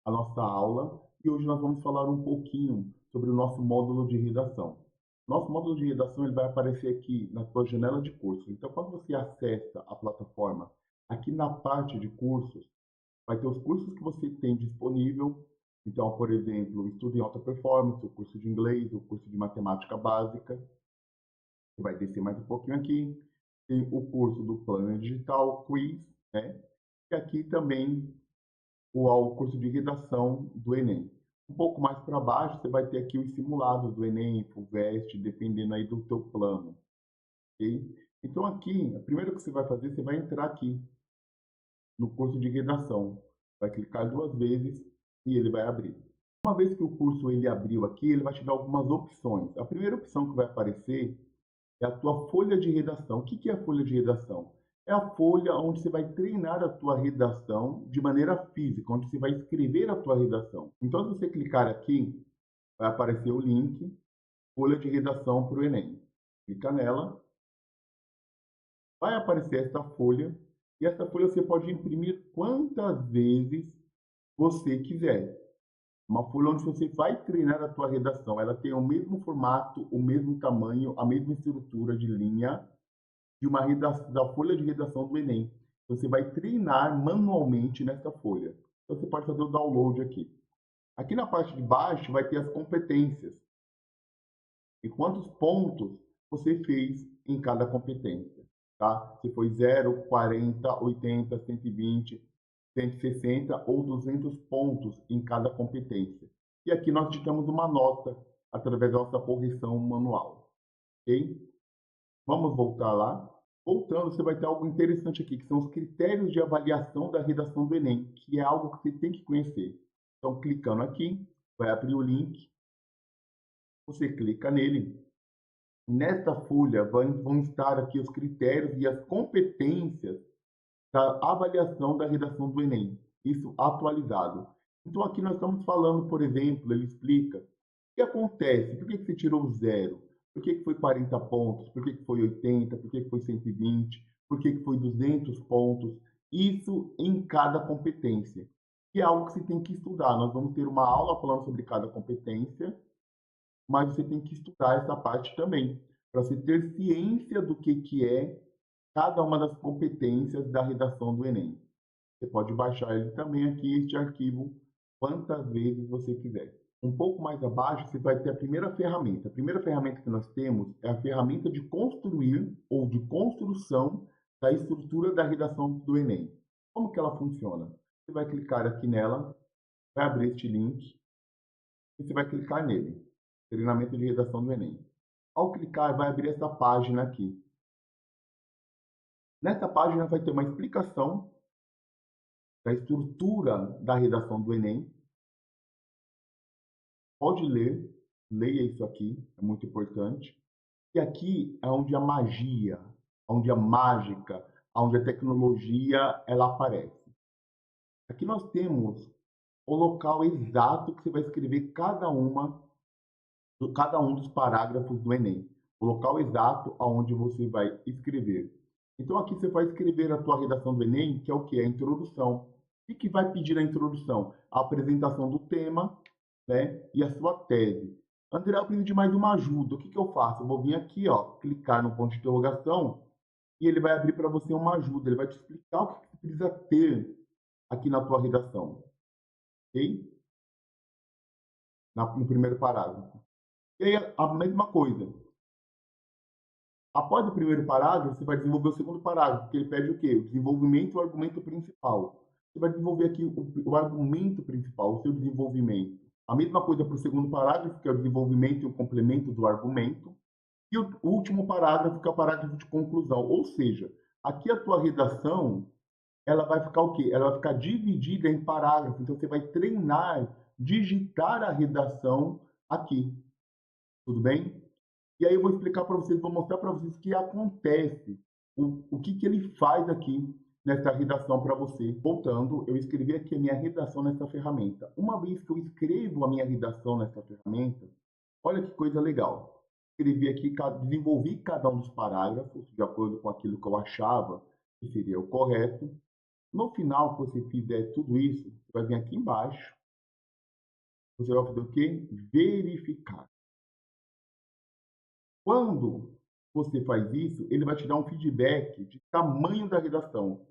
a nossa aula e hoje nós vamos falar um pouquinho sobre o nosso módulo de redação. Nosso módulo de redação ele vai aparecer aqui na sua janela de cursos. Então, quando você acessa a plataforma, aqui na parte de cursos, vai ter os cursos que você tem disponível. Então, por exemplo, estudo em alta performance, o curso de inglês, o curso de matemática básica. Você vai descer mais um pouquinho aqui. Tem o curso do plano digital, quiz, né? E aqui também o curso de redação do Enem. Um pouco mais para baixo, você vai ter aqui os simulados do Enem, FUVEST, dependendo aí do teu plano, ok? Então aqui, a primeira que você vai fazer, você vai entrar aqui no curso de redação. Vai clicar duas vezes e ele vai abrir. Uma vez que o curso ele abriu aqui, ele vai te dar algumas opções. A primeira opção que vai aparecer é a tua folha de redação. O que é a folha de redação? É a folha onde você vai treinar a tua redação de maneira física, onde você vai escrever a tua redação. Então, se você clicar aqui, vai aparecer o link, folha de redação para o Enem. Clica nela, vai aparecer esta folha, e esta folha você pode imprimir quantas vezes você quiser. Uma folha onde você vai treinar a tua redação. Ela tem o mesmo formato, o mesmo tamanho, a mesma estrutura de linha, de uma redação, da folha de redação do Enem. Você vai treinar manualmente nessa folha. Então, você pode fazer o download aqui. Aqui na parte de baixo vai ter as competências e quantos pontos você fez em cada competência. Tá? Se foi 0, 40, 80, 120, 160 ou 200 pontos em cada competência. E aqui nós digitamos uma nota através da nossa correção manual. Ok? Vamos voltar lá. Voltando, você vai ter algo interessante aqui, que são os critérios de avaliação da redação do Enem, que é algo que você tem que conhecer. Então, clicando aqui, vai abrir o link, você clica nele. Nesta folha vão estar aqui os critérios e as competências da avaliação da redação do Enem. Isso atualizado. Então, aqui nós estamos falando, por exemplo, ele explica o que acontece, por que você tirou o zero, por que foi 40 pontos, por que foi 80, por que foi 120, por que foi 200 pontos. Isso em cada competência, que é algo que você tem que estudar. Nós vamos ter uma aula falando sobre cada competência, mas você tem que estudar essa parte também, para você ter ciência do que é cada uma das competências da redação do Enem. Você pode baixar ele também aqui, este arquivo, quantas vezes você quiser. Um pouco mais abaixo, você vai ter a primeira ferramenta. A primeira ferramenta que nós temos é a ferramenta de construir ou de construção da estrutura da redação do Enem. Como que ela funciona? Você vai clicar aqui nela, vai abrir este link, e você vai clicar nele. Treinamento de redação do Enem. Ao clicar, vai abrir essa página aqui. Nessa página vai ter uma explicação da estrutura da redação do Enem. Pode ler, leia isso aqui, é muito importante. E aqui é onde a magia, onde a mágica, onde a tecnologia ela aparece. Aqui nós temos o local exato que você vai escrever cada um dos parágrafos do Enem. O local exato aonde você vai escrever. Então aqui você vai escrever a tua redação do Enem, que é o que? A introdução. O que vai pedir a introdução? A apresentação do tema, né? E a sua tese. André, eu preciso de mais uma ajuda. O que eu faço? Eu vou vir aqui, ó, clicar no ponto de interrogação e ele vai abrir para você uma ajuda. Ele vai te explicar o que você precisa ter aqui na tua redação. Ok? No primeiro parágrafo. E aí, a mesma coisa. Após o primeiro parágrafo, você vai desenvolver o segundo parágrafo, que ele pede o quê? O desenvolvimento e o argumento principal. Você vai desenvolver aqui o argumento principal, o seu desenvolvimento. A mesma coisa para o segundo parágrafo, que é o desenvolvimento e o complemento do argumento. E o último parágrafo, que é o parágrafo de conclusão. Ou seja, aqui a tua redação, ela vai ficar o quê? Ela vai ficar dividida em parágrafos. Então, você vai treinar, digitar a redação aqui. Tudo bem? E aí eu vou explicar para vocês, vou mostrar para vocês o que acontece, o que ele faz aqui nessa redação para você. Voltando, eu escrevi aqui a minha redação nessa ferramenta. Uma vez que eu escrevo a minha redação nessa ferramenta, olha que coisa legal. Escrevi aqui, desenvolvi cada um dos parágrafos de acordo com aquilo que eu achava que seria o correto. No final que você fizer tudo isso, você vai vir aqui embaixo Você vai fazer o quê? Verificar. Quando você faz isso, ele vai te dar um feedback de tamanho da redação.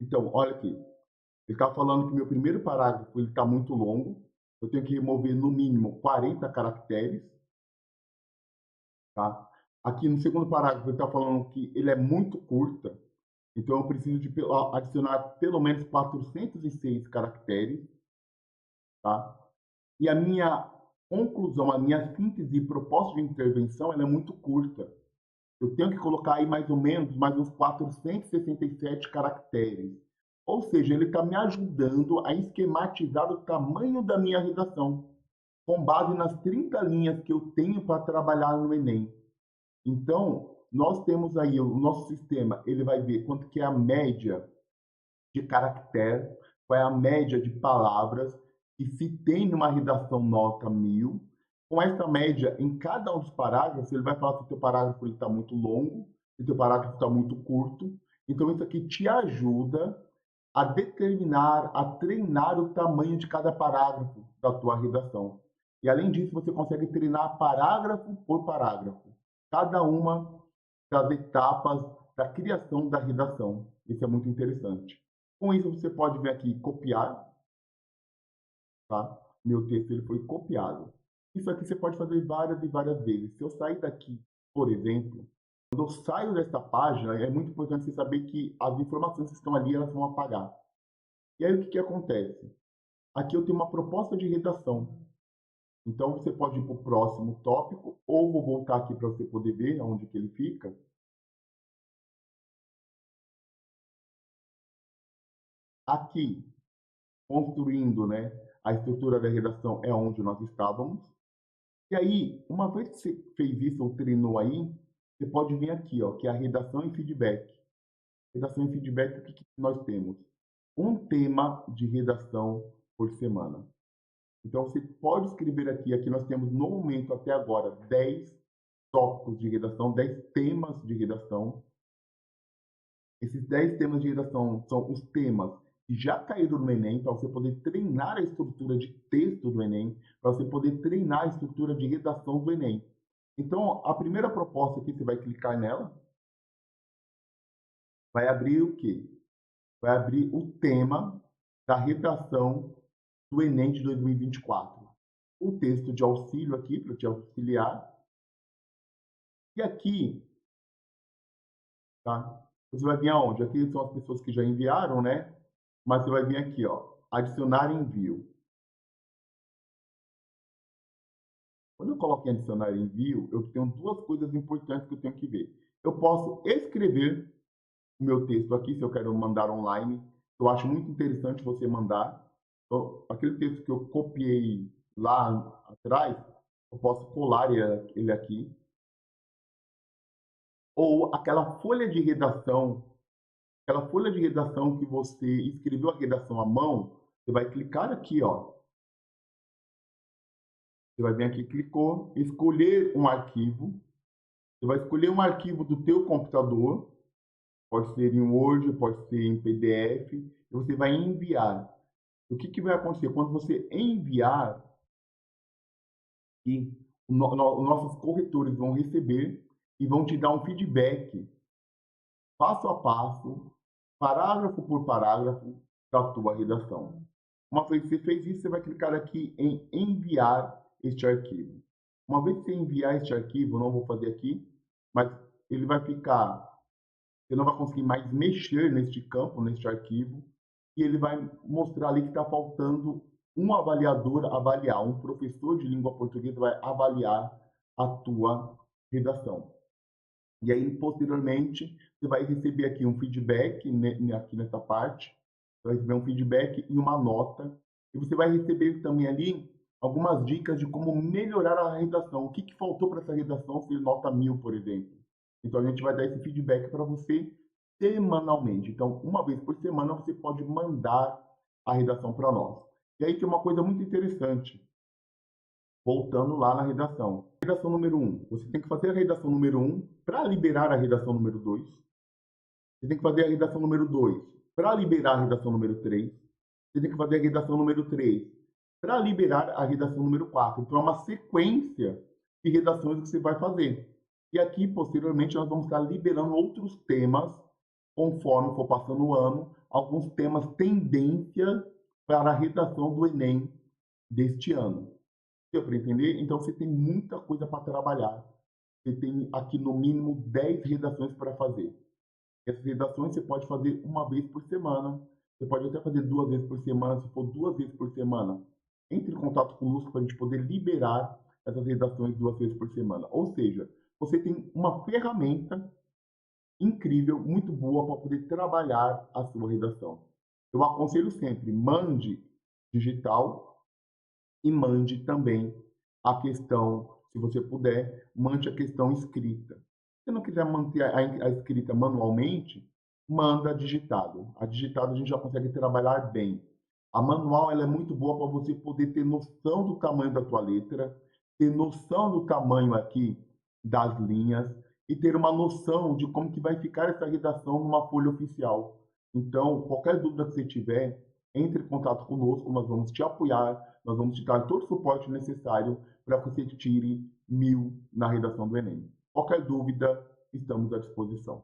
Então, olha aqui. Ele está falando que meu primeiro parágrafo está muito longo. Eu tenho que remover no mínimo 40 caracteres. Tá? Aqui no segundo parágrafo ele está falando que ele é muito curta. Então eu preciso de adicionar pelo menos 406 caracteres. Tá? E a minha conclusão, a minha síntese e proposta de intervenção ela é muito curta. Eu tenho que colocar aí mais ou menos mais uns 467 caracteres. Ou seja, ele está me ajudando a esquematizar o tamanho da minha redação, com base nas 30 linhas que eu tenho para trabalhar no Enem. Então, nós temos aí o nosso sistema, ele vai ver quanto que é a média de caractere, qual é a média de palavras que se tem numa redação nota 1000. Com essa média, em cada um dos parágrafos, ele vai falar se o teu parágrafo está muito longo, se o teu parágrafo está muito curto. Então, isso aqui te ajuda a determinar, a treinar o tamanho de cada parágrafo da tua redação. E, além disso, você consegue treinar parágrafo por parágrafo, cada uma das etapas da criação da redação. Isso é muito interessante. Com isso, você pode vir aqui e copiar, tá? Meu texto ele foi copiado. Isso aqui você pode fazer várias e várias vezes. Se eu sair daqui, por exemplo, quando eu saio desta página, é muito importante você saber que as informações que estão ali, elas vão apagar. E aí, o que acontece? Aqui eu tenho uma proposta de redação. Então, você pode ir para o próximo tópico, ou vou voltar aqui para você poder ver onde que ele fica. Aqui, construindo, né, a estrutura da redação é onde nós estávamos. E aí, uma vez que você fez isso ou treinou aí, você pode vir aqui, ó, que é a redação e feedback. Redação e feedback, o que nós temos? Um tema de redação por semana. Então, você pode escrever aqui nós temos no momento até agora 10 tópicos de redação, 10 temas de redação. Esses 10 temas de redação são os temas que já caíram no Enem, para você poder treinar a estrutura de texto do Enem, para você poder treinar a estrutura de redação do Enem. Então, a primeira proposta aqui, você vai clicar nela, vai abrir o quê? Vai abrir o tema da redação do Enem de 2024. O texto de auxílio aqui, para te auxiliar. E aqui, tá? Você vai vir aonde? Aqui são as pessoas que já enviaram, né? Mas você vai vir aqui, ó, adicionar envio. Quando eu coloco em adicionar envio, eu tenho duas coisas importantes que eu tenho que ver. Eu posso escrever o meu texto aqui, se eu quero mandar online. Eu acho muito interessante você mandar. Então, aquele texto que eu copiei lá atrás, eu posso colar ele aqui. Ou aquela folha de redação que você escreveu a redação à mão, você vai clicar aqui, ó. Você vai vir aqui, clicou, escolher um arquivo. Você vai escolher um arquivo do teu computador, pode ser em Word, pode ser em PDF, e você vai enviar. O que vai acontecer? Quando você enviar, e nossos corretores vão receber e vão te dar um feedback passo a passo, parágrafo por parágrafo da tua redação. Uma vez que você fez isso, você vai clicar aqui em enviar este arquivo. Uma vez que você enviar este arquivo, não vou fazer aqui, mas ele vai ficar, você não vai conseguir mais mexer neste campo, neste arquivo, e ele vai mostrar ali que está faltando um avaliador avaliar, um professor de língua portuguesa vai avaliar a tua redação. E aí, posteriormente, você vai receber aqui um feedback, aqui nessa parte, você vai receber um feedback e uma nota, e você vai receber também ali algumas dicas de como melhorar a redação. O que faltou para essa redação ser nota 1000, por exemplo. Então, a gente vai dar esse feedback para você semanalmente. Então, uma vez por semana, você pode mandar a redação para nós. E aí tem uma coisa muito interessante, voltando lá na redação. Redação número 1. Você tem que fazer a redação número 1 para liberar a redação número 2. Você tem que fazer a redação número 2 para liberar a redação número 3. Você tem que fazer a redação número 3 para liberar a redação número 4. Então, é uma sequência de redações que você vai fazer. E aqui, posteriormente, nós vamos estar liberando outros temas, conforme for passando o ano, alguns temas tendência para a redação do Enem deste ano. Deu para entender? Então, você tem muita coisa para trabalhar. Você tem aqui, no mínimo, 10 redações para fazer. Essas redações você pode fazer uma vez por semana. Você pode até fazer 2 vezes por semana, se for 2 vezes por semana. Entre em contato conosco para a gente poder liberar essas redações 2 vezes por semana. Ou seja, você tem uma ferramenta incrível, muito boa para poder trabalhar a sua redação. Eu aconselho sempre, mande digital e mande também a questão, se você puder, mande a questão escrita. Se não quiser manter a escrita manualmente, manda digitado. A digitado a gente já consegue trabalhar bem. A manual ela é muito boa para você poder ter noção do tamanho da tua letra, ter noção do tamanho aqui das linhas e ter uma noção de como que vai ficar essa redação numa folha oficial. Então, qualquer dúvida que você tiver, entre em contato conosco, nós vamos te apoiar, nós vamos te dar todo o suporte necessário para que você tire 1000 na redação do Enem. Qualquer dúvida, estamos à disposição.